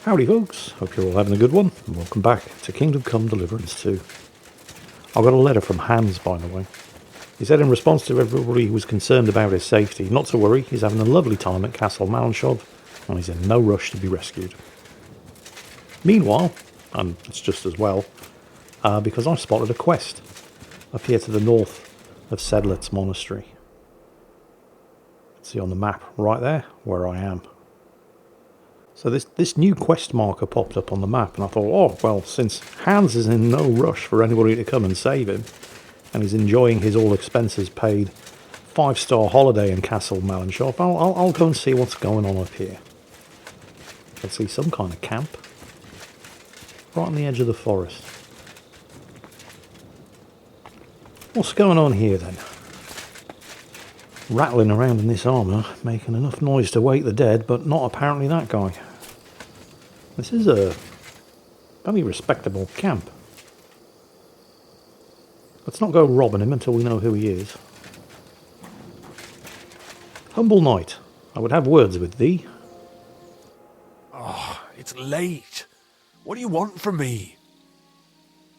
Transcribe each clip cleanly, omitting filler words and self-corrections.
Howdy folks, hope you're all having a good one, and welcome back to Kingdom Come Deliverance 2. I got a letter from Hans, by the way. He said in response to everybody who was concerned about his safety, not to worry, he's having a lovely time at Castle Malenshov, and he's in no rush to be rescued. Meanwhile, and it's just as well, because I've spotted a quest up here to the north of Sedlet's Monastery. See on the map right there where I am. So this new quest marker popped up on the map, and I thought, oh well, since Hans is in no rush for anybody to come and save him, and he's enjoying his all expenses paid 5-star holiday in Castle Malenshov, I'll go and see what's going on up here. I see some kind of camp right on the edge of the forest. What's going on here then? Rattling around in this armour, making enough noise to wake the dead, but not apparently that guy. This is a very respectable camp. Let's not go robbing him until we know who he is. Humble knight, I would have words with thee. Oh, it's late. What do you want from me?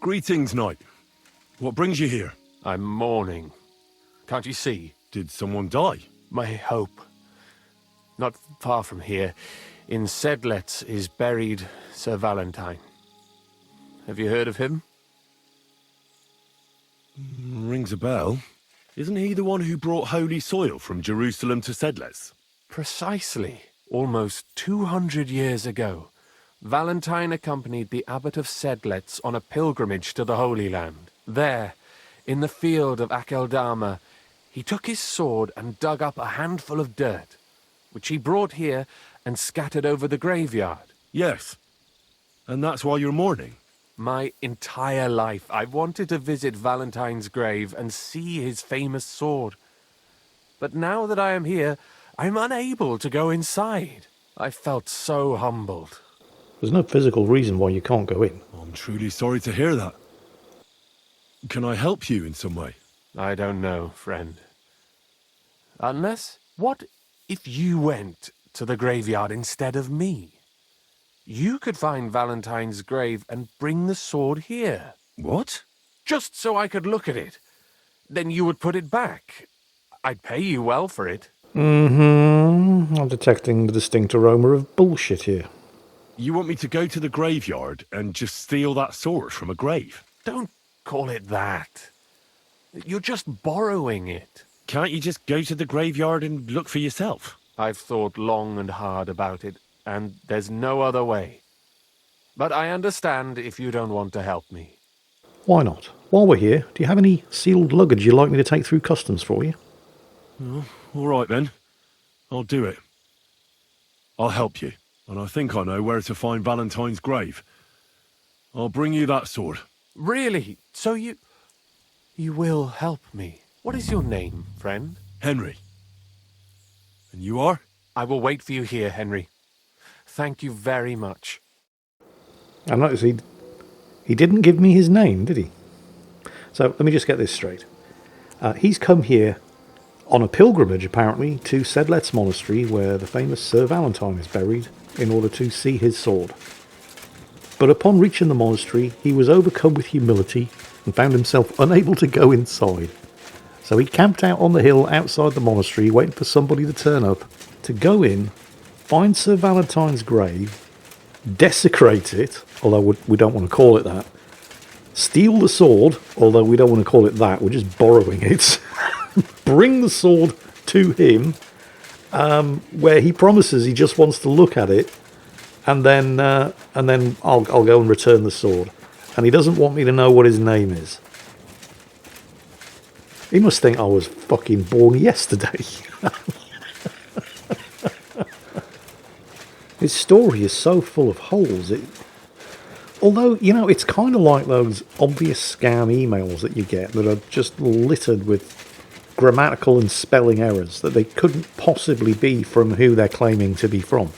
Greetings, knight. What brings you here? I'm mourning. Can't you see? Did someone die? My hope. Not far from here, in Sedlet's, is buried Sir Valentine. Have you heard of him? Rings a bell. Isn't he the one who brought holy soil from Jerusalem to Sedlet's? Precisely. Almost 200 years ago, Valentine accompanied the abbot of Sedlet's on a pilgrimage to the Holy Land. There, in the field of Akeldama, he took his sword and dug up a handful of dirt, which he brought here and scattered over the graveyard. Yes. And that's why you're mourning? My entire life, I've wanted to visit Valentine's grave and see his famous sword. But now that I am here, I'm unable to go inside. I felt so humbled. There's no physical reason why you can't go in. I'm truly sorry to hear that. Can I help you in some way? I don't know, friend. Unless, what if you went to the graveyard instead of me? You could find Valentine's grave and bring the sword here. What? Just so I could look at it. Then you would put it back. I'd pay you well for it. I'm detecting the distinct aroma of bullshit here. You want me to go to the graveyard and just steal that sword from a grave? Don't call it that. You're just borrowing it. Can't you just go to the graveyard and look for yourself? I've thought long and hard about it, and there's no other way. But I understand if you don't want to help me. Why not? While we're here, do you have any sealed luggage you'd like me to take through customs for you? Oh, all right then. I'll do it. I'll help you, and I think I know where to find Valentine's grave. I'll bring you that sword. Really? So you will help me? What is your name, friend? Henry. And you are? I will wait for you here, Henry. Thank you very much. I noticed he didn't give me his name, did he? So let me just get this straight. He's come here on a pilgrimage, apparently, to Sedlet's Monastery, where the famous Sir Valentine is buried, in order to see his sword. But upon reaching the monastery, he was overcome with humility and found himself unable to go inside. So he camped out on the hill outside the monastery, waiting for somebody to turn up, to go in, find Sir Valentine's grave, desecrate it, although we don't want to call it that, steal the sword, although we don't want to call it that, we're just borrowing it, bring the sword to him, where he promises he just wants to look at it, and then I'll go and return the sword. And he doesn't want me to know what his name is. He must think I was fucking born yesterday. His story is so full of holes. Although, you know, it's kind of like those obvious scam emails that you get that are just littered with grammatical and spelling errors that they couldn't possibly be from who they're claiming to be from.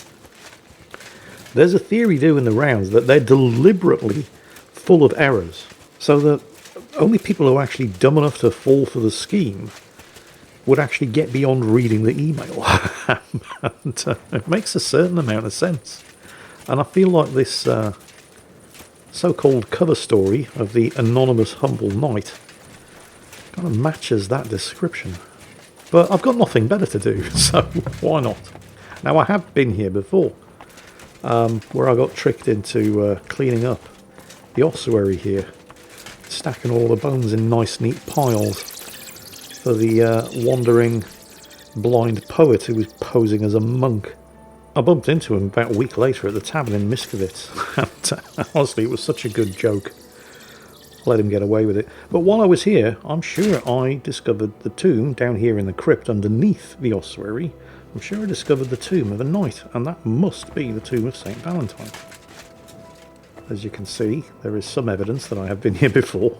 There's a theory doing the rounds that they're deliberately full of errors, so that only people who are actually dumb enough to fall for the scheme would actually get beyond reading the email. And it makes a certain amount of sense. And I feel like this so-called cover story of the anonymous humble knight kind of matches that description. But I've got nothing better to do, so why not? Now, I have been here before, where I got tricked into cleaning up the ossuary here, stacking all the bones in nice neat piles for the wandering blind poet who was posing as a monk. I bumped into him about a week later at the tavern in Miskovitz, and honestly, it was such a good joke. I let him get away with it. But while I was here, I'm sure I discovered the tomb down here in the crypt underneath the ossuary. I'm sure I discovered the tomb of a knight, and that must be the tomb of St. Valentine. As you can see, there is some evidence that I have been here before.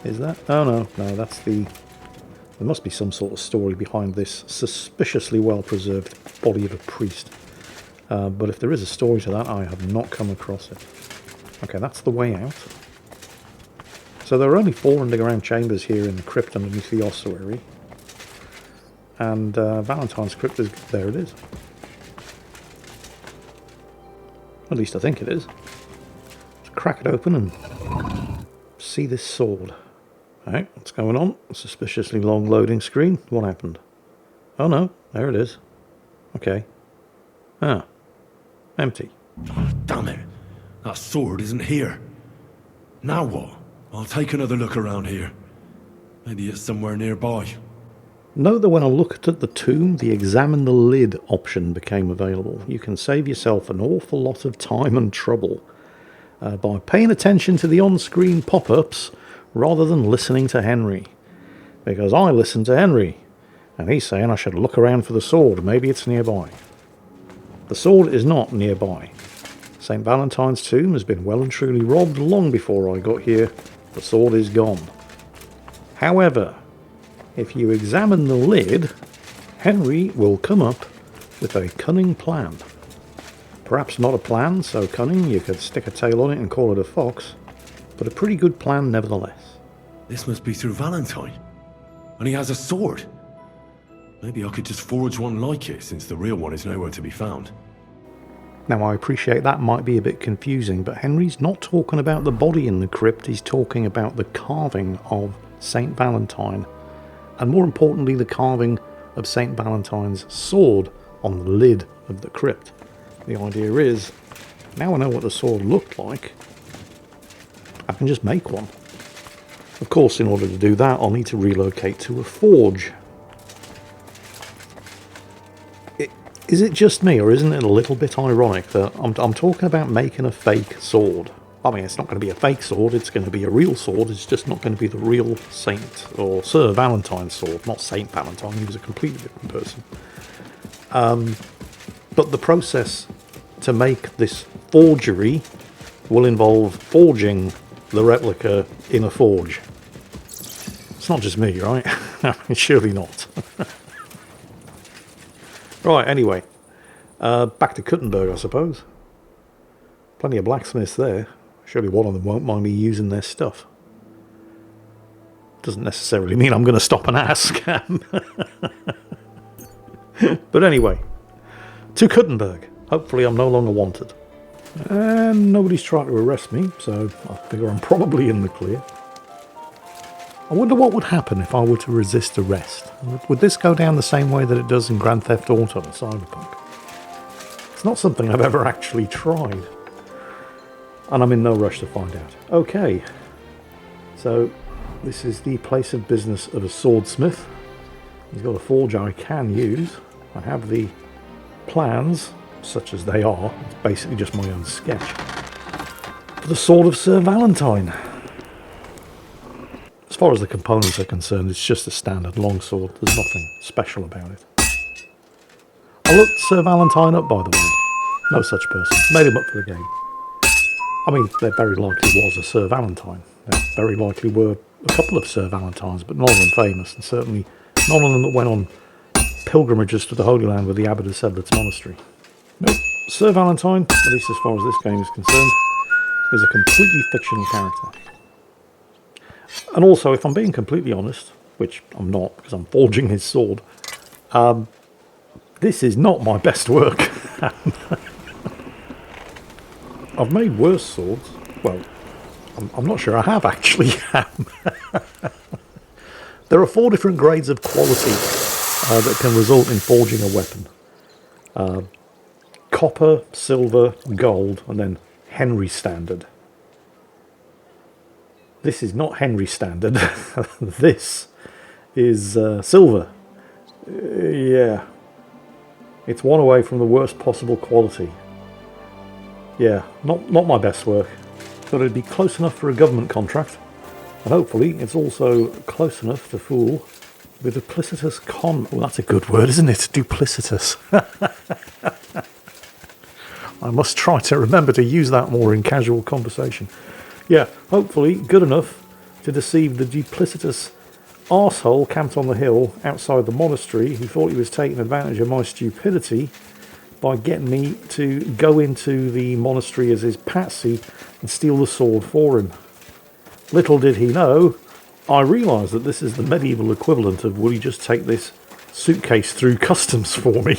Is that? Oh no, that's the... There must be some sort of story behind this suspiciously well-preserved body of a priest. But if there is a story to that, I have not come across it. Okay, that's the way out. So there are only 4 underground chambers here in the crypt underneath the ossuary. And Valentine's crypt is... there it is. At least I think it is. Let's crack it open and see this sword. Alright, what's going on? A suspiciously long loading screen. What happened? Oh no, there it is. Okay. Ah. Empty. Oh, damn it. That sword isn't here. Now what? I'll take another look around here. Maybe it's somewhere nearby. Note that when I looked at the tomb, the examine the lid option became available. You can save yourself an awful lot of time and trouble by paying attention to the on-screen pop-ups rather than listening to Henry. Because I listened to Henry, and he's saying I should look around for the sword. Maybe it's nearby. The sword is not nearby. St. Valentine's tomb has been well and truly robbed long before I got here. The sword is gone. However, if you examine the lid, Henry will come up with a cunning plan. Perhaps not a plan so cunning you could stick a tail on it and call it a fox, but a pretty good plan nevertheless. This must be through Valentine. And he has a sword. Maybe I could just forge one like it, since the real one is nowhere to be found. Now, I appreciate that might be a bit confusing, but Henry's not talking about the body in the crypt, he's talking about the carving of St. Valentine, and more importantly, the carving of St. Valentine's sword on the lid of the crypt. The idea is, now I know what the sword looked like, I can just make one. Of course, in order to do that, I'll need to relocate to a forge. Is it just me, or isn't it a little bit ironic that I'm talking about making a fake sword? I mean, it's not going to be a fake sword, it's going to be a real sword, it's just not going to be the real Saint or Sir Valentine's sword, not Saint Valentine, he was a completely different person. But the process to make this forgery will involve forging the replica in a forge. It's not just me, right? Surely not. Right, anyway, back to Kuttenberg, I suppose. Plenty of blacksmiths there. Surely one of them won't mind me using their stuff. Doesn't necessarily mean I'm going to stop and ask. But anyway, to Kuttenberg. Hopefully I'm no longer wanted. And nobody's trying to arrest me, so I figure I'm probably in the clear. I wonder what would happen if I were to resist arrest. Would this go down the same way that it does in Grand Theft Auto and Cyberpunk? It's not something I've ever actually tried. And I'm in no rush to find out. Okay. So, this is the place of business of a swordsmith. He's got a forge I can use. I have the plans, such as they are. It's basically just my own sketch. For the sword of Sir Valentine. As far as the components are concerned, it's just a standard longsword. There's nothing special about it. I looked Sir Valentine up, by the way. No such person. Made him up for the game. I mean, there very likely was a Sir Valentine. There very likely were a couple of Sir Valentines, but none of them famous, and certainly none of them that went on pilgrimages to the Holy Land with the Abbot of Sedlet's monastery. Nope. Sir Valentine, at least as far as this game is concerned, is a completely fictional character. And also, if I'm being completely honest, which I'm not because I'm forging his sword, this is not my best work. I've made worse swords. Well, I'm not sure I have actually. There are 4 different grades of quality that can result in forging a weapon. Copper, silver, gold, and then Henry Standard. This is not Henry Standard. This is silver. Yeah. It's one away from the worst possible quality. Yeah, not my best work. But it'd be close enough for a government contract. And hopefully it's also close enough to fool with duplicitous con... Well, that's a good word, isn't it? Duplicitous. I must try to remember to use that more in casual conversation. Yeah, hopefully good enough to deceive the duplicitous arsehole camped on the hill outside the monastery who thought he was taking advantage of my stupidity by getting me to go into the monastery as his patsy and steal the sword for him. Little did he know, I realised that this is the medieval equivalent of will you just take this suitcase through customs for me?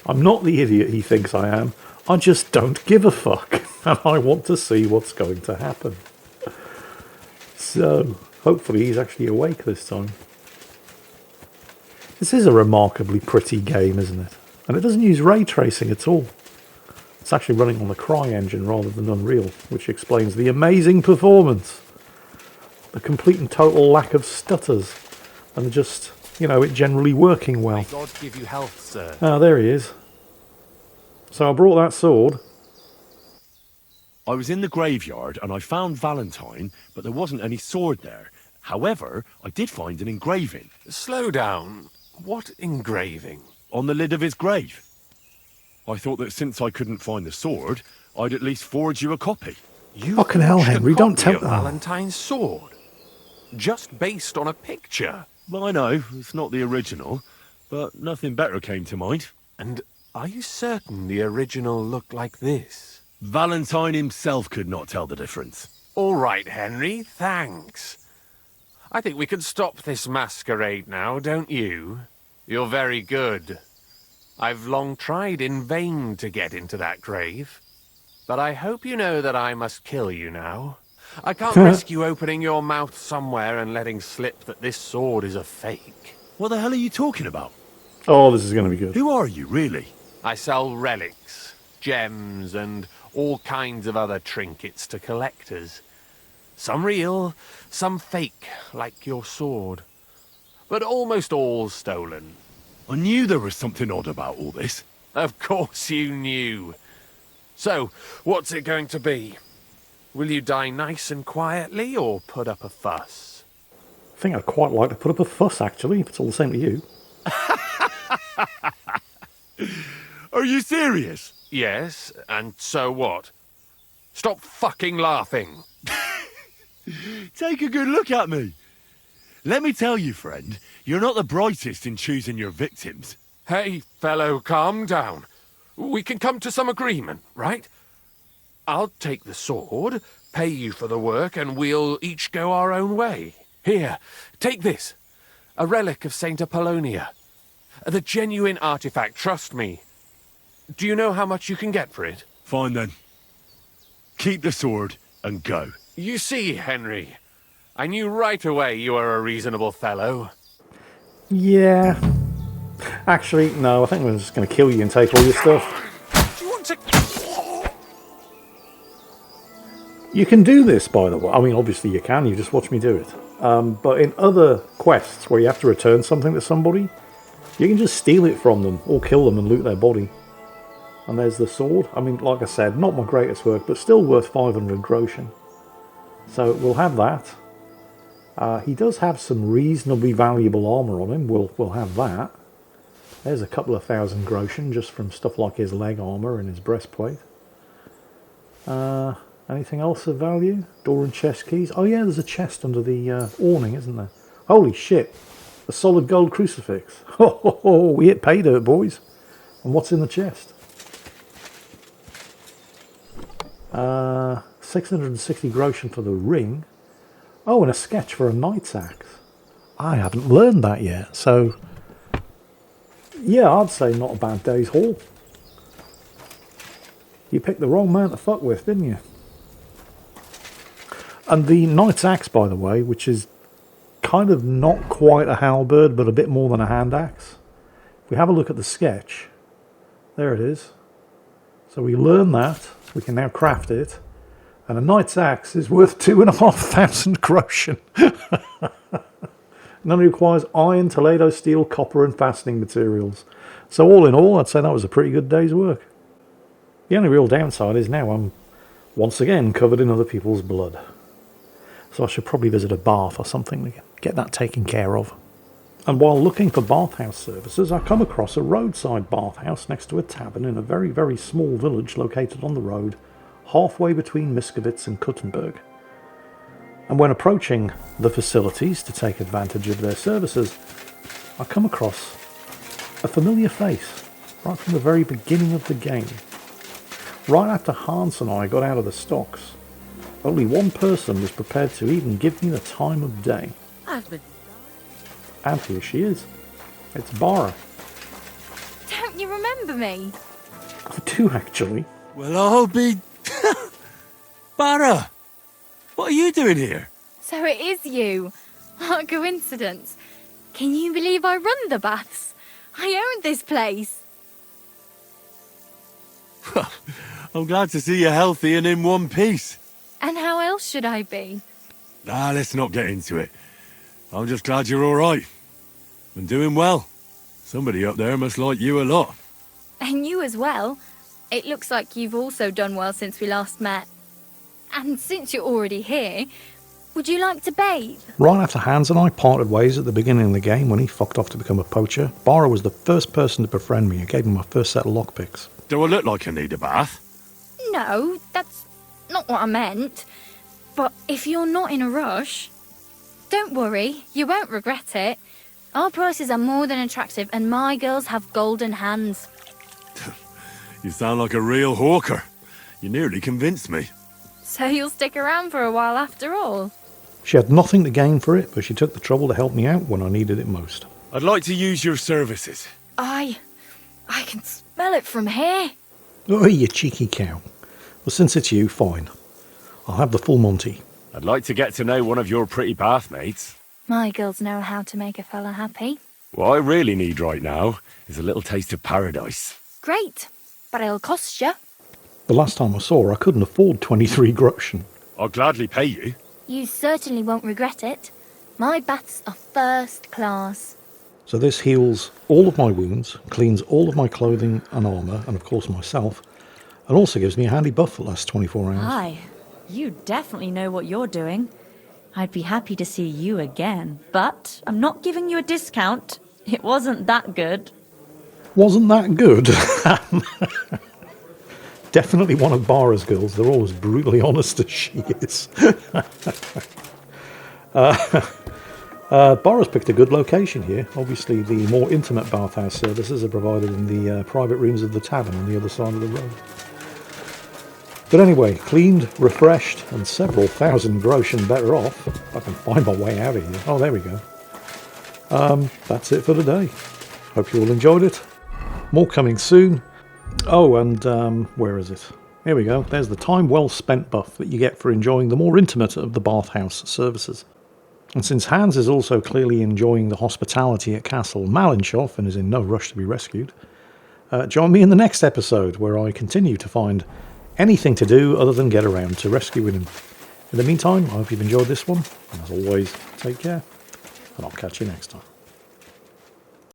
I'm not the idiot he thinks I am. I just don't give a fuck. And I want to see what's going to happen. So, hopefully he's actually awake this time. This is a remarkably pretty game, isn't it? And it doesn't use ray tracing at all. It's actually running on the Cry engine rather than Unreal, which explains the amazing performance. The complete and total lack of stutters. And just, you know, it generally working well. May God give you health, sir. Ah, there he is. So I brought that sword. I was in the graveyard and I found Valentine, but there wasn't any sword there. However, I did find an engraving. Slow down. What engraving? On the lid of his grave. I thought that since I couldn't find the sword, I'd at least forge you a copy. You Fucking hell, forged a Henry, don't copy tell... of Valentine's sword. Just based on a picture. Well, I know, it's not the original, but nothing better came to mind. And are you certain the original looked like this? Valentine himself could not tell the difference. All right, Henry, thanks. I think we can stop this masquerade now, don't you? You're very good. I've long tried in vain to get into that grave. But I hope you know that I must kill you now. I can't risk you opening your mouth somewhere and letting slip that this sword is a fake. What the hell are you talking about? Oh, this is going to be good. Who are you, really? I sell relics, gems, and all kinds of other trinkets to collectors. Some real, some fake, like your sword. But almost all stolen. I knew there was something odd about all this. Of course you knew. So, what's it going to be? Will you die nice and quietly, or put up a fuss? I think I'd quite like to put up a fuss, actually, if it's all the same to you. Are you serious? Yes, and so what? Stop fucking laughing. Take a good look at me. Let me tell you, friend, you're not the brightest in choosing your victims. Hey, fellow, calm down. We can come to some agreement, right? I'll take the sword, pay you for the work, and we'll each go our own way. Here, take this. A relic of Saint Apollonia. The genuine artifact, trust me. Do you know how much you can get for it? Fine then. Keep the sword and go. You see, Henry, I knew right away you were a reasonable fellow. Yeah. Actually, no, I think we're just going to kill you and take all your stuff. Do you want to... You can do this, by the way. I mean, obviously you can. You just watch me do it. But in other quests where you have to return something to somebody, you can just steal it from them or kill them and loot their body. And there's the sword. I mean, like I said, not my greatest work, but still worth 500 groschen. So we'll have that. He does have some reasonably valuable armour on him. We'll have that. There's a couple of thousand groschen just from stuff like his leg armour and his breastplate. Anything else of value? Door and chest keys. Oh yeah, there's a chest under the awning, isn't there? Holy shit! A solid gold crucifix. Oh, we hit pay dirt, boys. And what's in the chest? 660 groschen for the ring. Oh, and a sketch for a knight's axe. I haven't learned that yet, so... Yeah, I'd say not a bad day's haul. You picked the wrong man to fuck with, didn't you? And the knight's axe, by the way, which is kind of not quite a halberd, but a bit more than a hand axe. If we have a look at the sketch, there it is. So we learn that, we can now craft it, and a knight's axe is worth 2,500 groschen. And only requires iron, Toledo steel, copper and fastening materials. So all in all, I'd say that was a pretty good day's work. The only real downside is now I'm once again covered in other people's blood. So I should probably visit a bath or something to get that taken care of. And while looking for bathhouse services, I come across a roadside bathhouse next to a tavern in a very, very small village located on the road, halfway between Miskovitz and Kuttenberg. And when approaching the facilities to take advantage of their services, I come across a familiar face right from the very beginning of the game. Right after Hans and I got out of the stocks, only one person was prepared to even give me the time of day. And here she is. It's Bara. Don't you remember me? I do, actually. Well, I'll be... Bara! What are you doing here? So it is you. What a coincidence. Can you believe I run the baths? I own this place. I'm glad to see you healthy and in one piece. And how else should I be? Let's not get into it. I'm just glad you're all right. And doing well. Somebody up there must like you a lot. And you as well. It looks like you've also done well since we last met. And since you're already here, would you like to bathe? Right after Hans and I parted ways at the beginning of the game when he fucked off to become a poacher, Bara was the first person to befriend me and gave me my first set of lockpicks. Do I look like I need a bath? No, that's not what I meant. But if you're not in a rush, don't worry, you won't regret it. Our prices are more than attractive and my girls have golden hands. You sound like a real hawker. You nearly convinced me. So you'll stick around for a while after all? She had nothing to gain for it, but she took the trouble to help me out when I needed it most. I'd like to use your services. I can smell it from here. Oh, you cheeky cow. Well, since it's you, fine. I'll have the full Monty. I'd like to get to know one of your pretty bathmates. My girls know how to make a fella happy. What I really need right now is a little taste of paradise. Great, but it'll cost you. The last time I saw her, I couldn't afford 23 groschen. I'll gladly pay you. You certainly won't regret it. My baths are first class. So this heals all of my wounds, cleans all of my clothing and armour, and of course myself, and also gives me a handy buff that lasts 24 hours. Hi, you definitely know what you're doing. I'd be happy to see you again, but I'm not giving you a discount. It wasn't that good. Wasn't that good? Definitely one of Bara's girls. They're all as brutally honest as she is. Bara's picked a good location here. Obviously, the more intimate bathhouse services are provided in the private rooms of the tavern on the other side of the road. But anyway, cleaned, refreshed, and several thousand groschen better off. If I can find my way out of here. Oh, there we go. That's it for today. Hope you all enjoyed it. More coming soon. Oh, and where is it? Here we go. There's the time well spent buff that you get for enjoying the more intimate of the bathhouse services. And since Hans is also clearly enjoying the hospitality at Castle Malenshoff and is in no rush to be rescued, join me in the next episode where I continue to find anything to do other than get around to rescuing him. In the meantime, I hope you've enjoyed this one, and as always, take care, and I'll catch you next time.